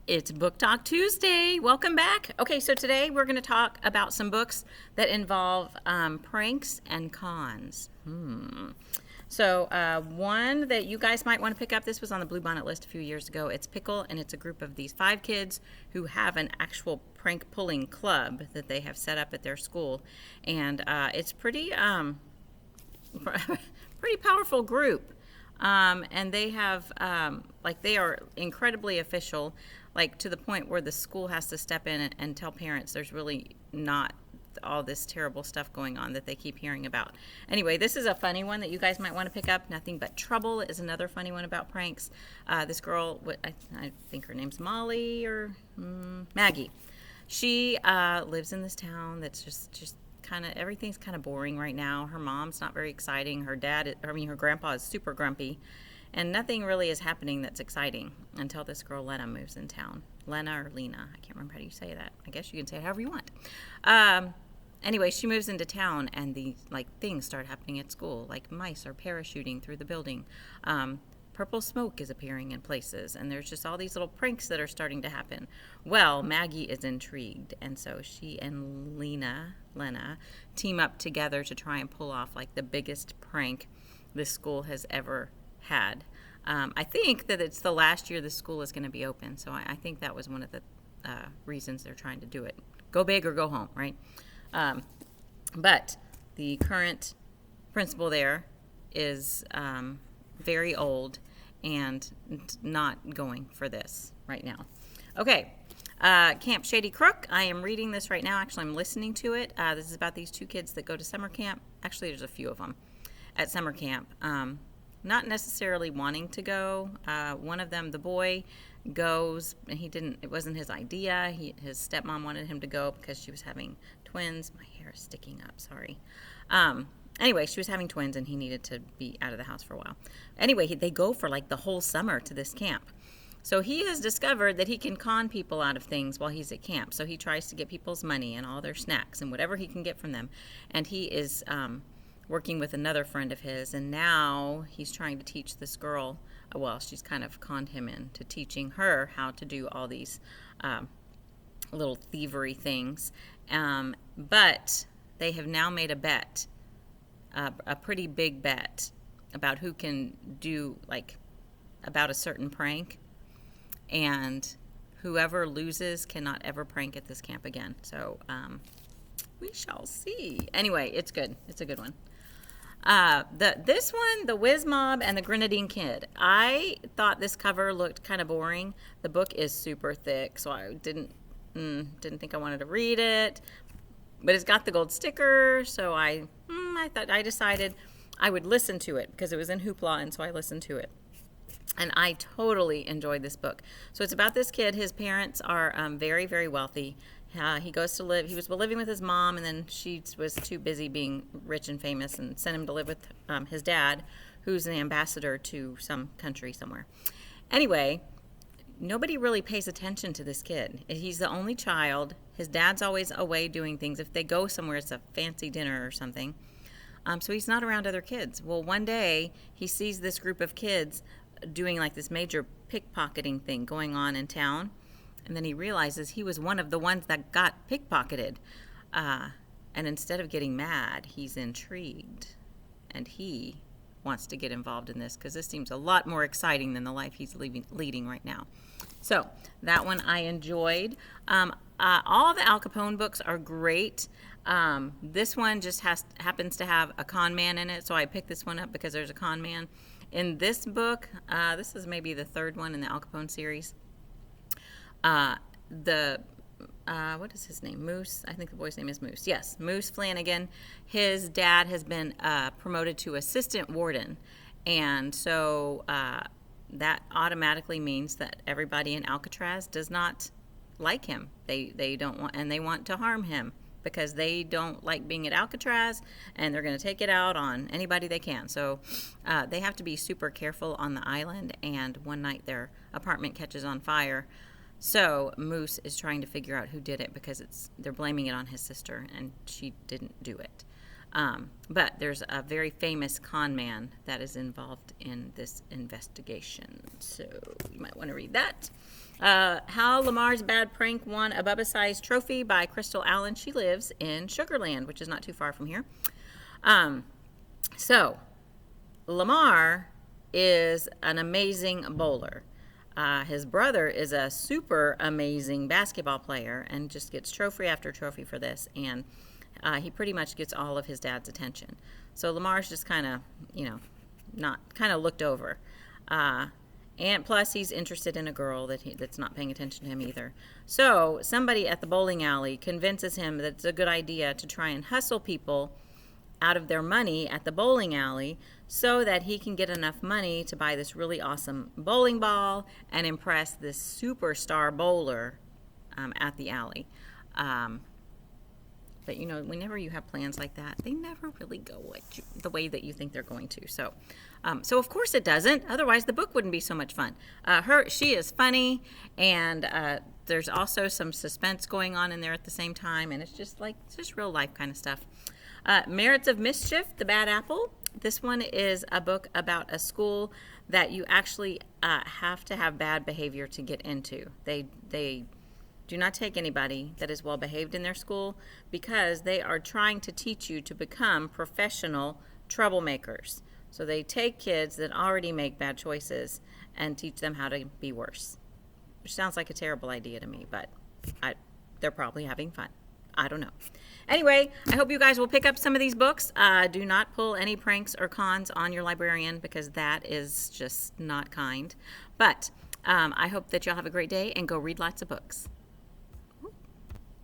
It's Book Talk Tuesday. Welcome back. Okay, so today we're going to talk about some books that involve pranks and cons. So one that you guys might want to pick up, this was on the Bluebonnet list a few years ago. It's Pickle, and it's a group of these 5 kids who have an actual prank pulling club that they have set up at their school. And it's pretty powerful group. And they have, they are incredibly official, to the point where the school has to step in and tell parents there's really not all this terrible stuff going on that they keep hearing about. Anyway, this is a funny one that you guys might want to pick up. Nothing But Trouble is another funny one about pranks. This girl, I think her name's Molly or Maggie. She lives in this town that's just kind of, everything's kind of boring right now. Her mom's not very exciting. Her grandpa is super grumpy, and nothing really is happening that's exciting until this girl Lena moves in town. Lena or Lena, I can't remember how you say that. I guess you can say it however you want. Anyway, she moves into town, and the things start happening at school, like mice are parachuting through the building. Purple smoke is appearing in places, and there's just all these little pranks that are starting to happen. Well, Maggie is intrigued, and so she and Lena team up together to try and pull off the biggest prank this school has ever had. I think that it's the last year the school is going to be open, so I think that was one of the reasons they're trying to do it. Go big or go home, right? But the current principal there is very old and not going for this right now. Okay, Camp Shady Crook. I am reading this right now. Actually, I'm listening to it. This is about these 2 kids that go to summer camp. Actually, there's a few of them at summer camp. Not necessarily wanting to go. One of them, the boy, goes, and it wasn't his idea. His stepmom wanted him to go because she was having twins. My hair is sticking up, sorry. Anyway, she was having twins, and he needed to be out of the house for a while. Anyway, they go for the whole summer to this camp. So he has discovered that he can con people out of things while he's at camp. So he tries to get people's money and all their snacks and whatever he can get from them. And he is working with another friend of his, and now he's trying to teach this girl, she's kind of conned him into teaching her how to do all these little thievery things. But they have now made a bet, a pretty big bet, about who can do, about a certain prank. And whoever loses cannot ever prank at this camp again. So we shall see. Anyway, it's good. It's a good one. This one, the Wiz Mob and the Grenadine Kid. I thought this cover looked kind of boring. The book is super thick, so I didn't think I wanted to read it. But it's got the gold sticker, so I decided I would listen to it because it was in Hoopla, and so I listened to it. And I totally enjoyed this book. So it's about this kid. His parents are very, very wealthy. He was living with his mom, and then she was too busy being rich and famous and sent him to live with his dad, who's an ambassador to some country somewhere. Anyway, nobody really pays attention to this kid. He's the only child. His dad's always away doing things. If they go somewhere, it's a fancy dinner or something. So he's not around other kids. Well, one day he sees this group of kids doing this major pickpocketing thing going on in town. And then he realizes he was one of the ones that got pickpocketed. And instead of getting mad, he's intrigued. And he wants to get involved in this because this seems a lot more exciting than the life he's leading right now. So that one I enjoyed. All the Al Capone books are great. This one just happens to have a con man in it, so I picked this one up because there's a con man. In this book, this is maybe the 3rd one in the Al Capone series. What is his name? Moose. I think the boy's name is Moose. Yes, Moose Flanagan. His dad has been promoted to assistant warden, and so that automatically means that everybody in Alcatraz does not like him. They don't want, and they want to harm him because they don't like being at Alcatraz, and they're going to take it out on anybody they can. So they have to be super careful on the island, and one night their apartment catches on fire. So Moose is trying to figure out who did it because they're blaming it on his sister, and she didn't do it. But there's a very famous con man that is involved in this investigation. So you might want to read that. How Lamar's Bad Prank won a Bubba-Sized Trophy by Crystal Allen. She lives in Sugarland, which is not too far from here. So, Lamar is an amazing bowler. His brother is a super amazing basketball player and just gets trophy after trophy for this. And he pretty much gets all of his dad's attention. So Lamar's just kind of, not kind of looked over. And plus, he's interested in a girl that's not paying attention to him either. So somebody at the bowling alley convinces him that it's a good idea to try and hustle people out of their money at the bowling alley so that he can get enough money to buy this really awesome bowling ball and impress this superstar bowler at the alley. But whenever you have plans like that, they never really go the way that you think they're going to. So of course it doesn't. Otherwise, the book wouldn't be so much fun. She is funny, and there's also some suspense going on in there at the same time, and it's just real life kind of stuff. Merits of Mischief, The Bad Apple. This one is a book about a school that you actually have to have bad behavior to get into. They do not take anybody that is well behaved in their school because they are trying to teach you to become professional troublemakers. So they take kids that already make bad choices and teach them how to be worse. Which sounds like a terrible idea to me, but they're probably having fun. I don't know. Anyway, I hope you guys will pick up some of these books. Do not pull any pranks or cons on your librarian because that is just not kind. But I hope that y'all have a great day and go read lots of books.